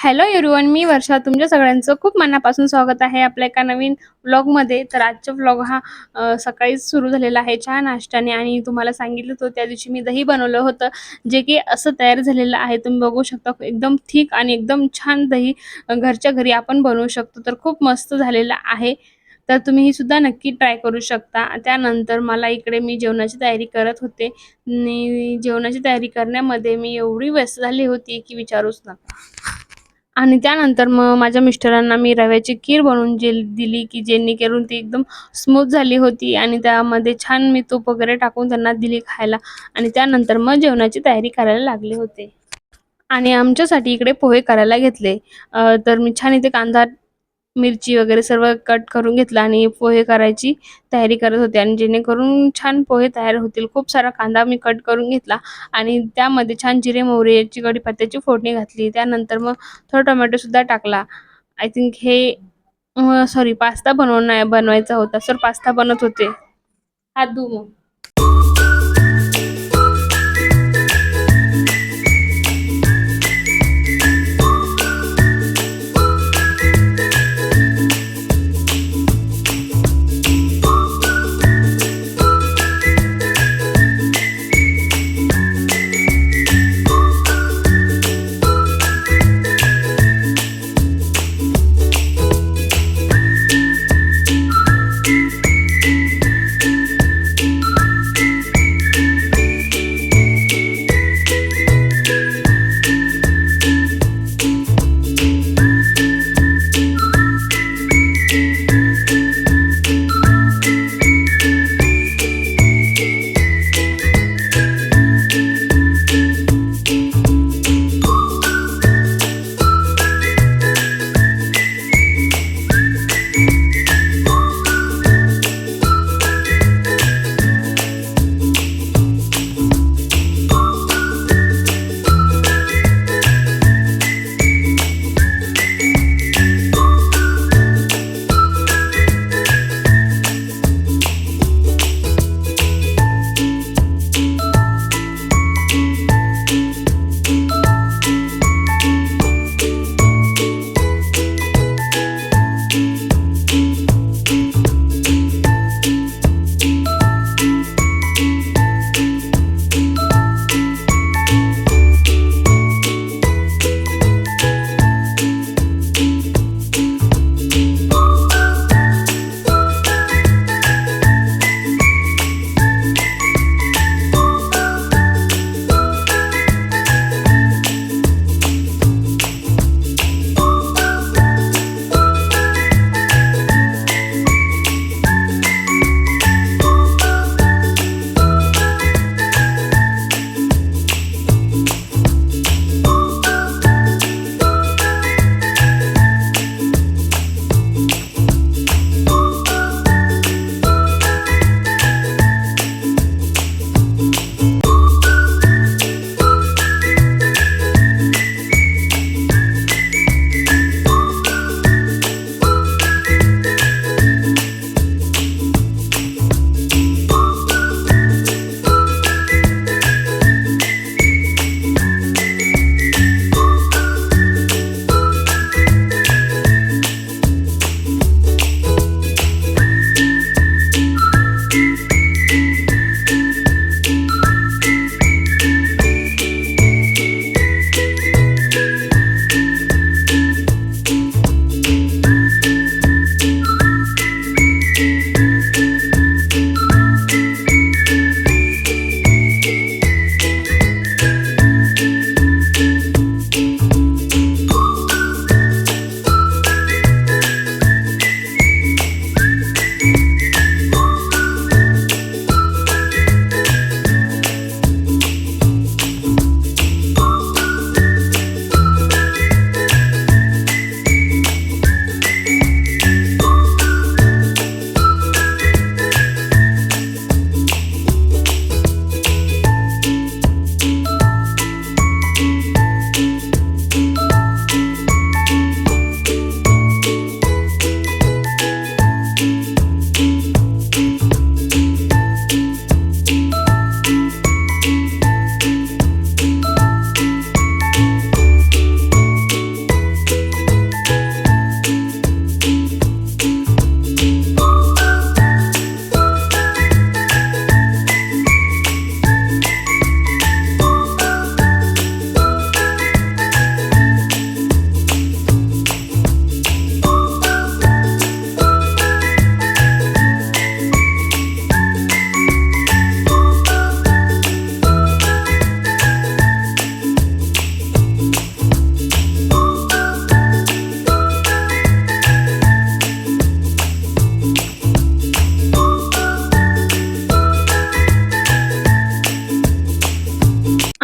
Hello everyone, मी वर्षा. तुमच्या सगळ्यांचं खूप मनापासून स्वागत आहे आपल्या एका नवीन व्लॉगमध्ये. तर आजचा व्लॉग हा सकाळीच सुरू झालेला आहे चहा नाश्त्याने. आणि तुम्हाला सांगितलं होतं त्या दिवशी मी दही बनवलं होतं, जे की असं तयार झालेलं आहे. तुम्ही बघू शकता, एकदम थिक आणि एकदम छान दही घरच्या घरी आपण बनवू शकतो. तर खूप मस्त झालेलं आहे. तर तुम्ही ही सुद्धा नक्की ट्राय करू शकता. त्यानंतर मला इकडे मी जेवणाची तयारी करत होते आणि जेवणाची तयारी करण्यामध्ये मी एवढी व्यस्त झाली होती की विचारूच नका. आणि त्यानंतर मग माझ्या मिस्टरांना मी रव्याची खीर बनवून दिली, की जेणेकरून ती एकदम स्मूथ झाली होती आणि त्यामध्ये छान मी तूप वगैरे टाकून त्यांना दिली खायला. आणि त्यानंतर मग जेवणाची तयारी करायला लागले होते. आणि आमच्यासाठी इकडे पोहे करायला घेतले. तर मी छान इथे कांदा, मिरची वगैरे सर्व कट करून घेतला आणि पोहे करायची तयारी करत होते. आणि जेणेकरून छान पोहे तयार होतील, खूप सारा कांदा मी कट करून घेतला आणि त्यामध्ये छान जिरे, मोहरीची, कढीपत्त्याची फोडणी घातली. त्यानंतर मग थोडा टोमॅटोसुद्धा टाकला. आय थिंक हे सॉरी, पास्ता बनवायचा होता. सर पास्ता बनवत होते. हात धुवू मग.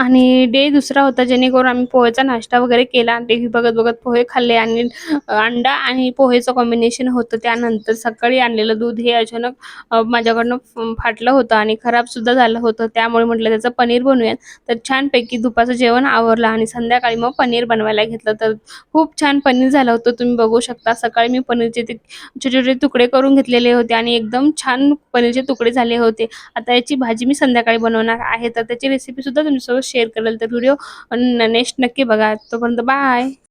आणि डे दुसरा होता जेणेकरून आम्ही पोहेचा नाश्ता वगैरे केला. टीव्ही बघत-बघत पोहे खाल्ले आणि अंडा आणि पोहेचं कॉम्बिनेशन होतं. त्यानंतर सकाळी आणलेलं दूध हे अचानक माझ्याकडनं फाटलं होतं आणि खराबसुद्धा झालं होतं. त्यामुळे म्हटलं त्याचं पनीर बनवूयात. तर छानपैकी दुपारचं जेवण आवरलं आणि संध्याकाळी मग पनीर बनवायला घेतलं. तर खूप छान पनीर झालं होतं. तुम्ही बघू शकता. सकाळी मी पनीरचे ते छोटे-छोटे तुकडे करून घेतलेले होते आणि एकदम छान पनीरचे तुकडे झाले होते. आता याची भाजी मी संध्याकाळी बनवणार आहे. तर त्याची रेसिपीसुद्धा तुमच्यासोबत शेअर करेल. तर व्हिडिओ नेक्स्ट नक्की बघा. तोपर्यंत बाय.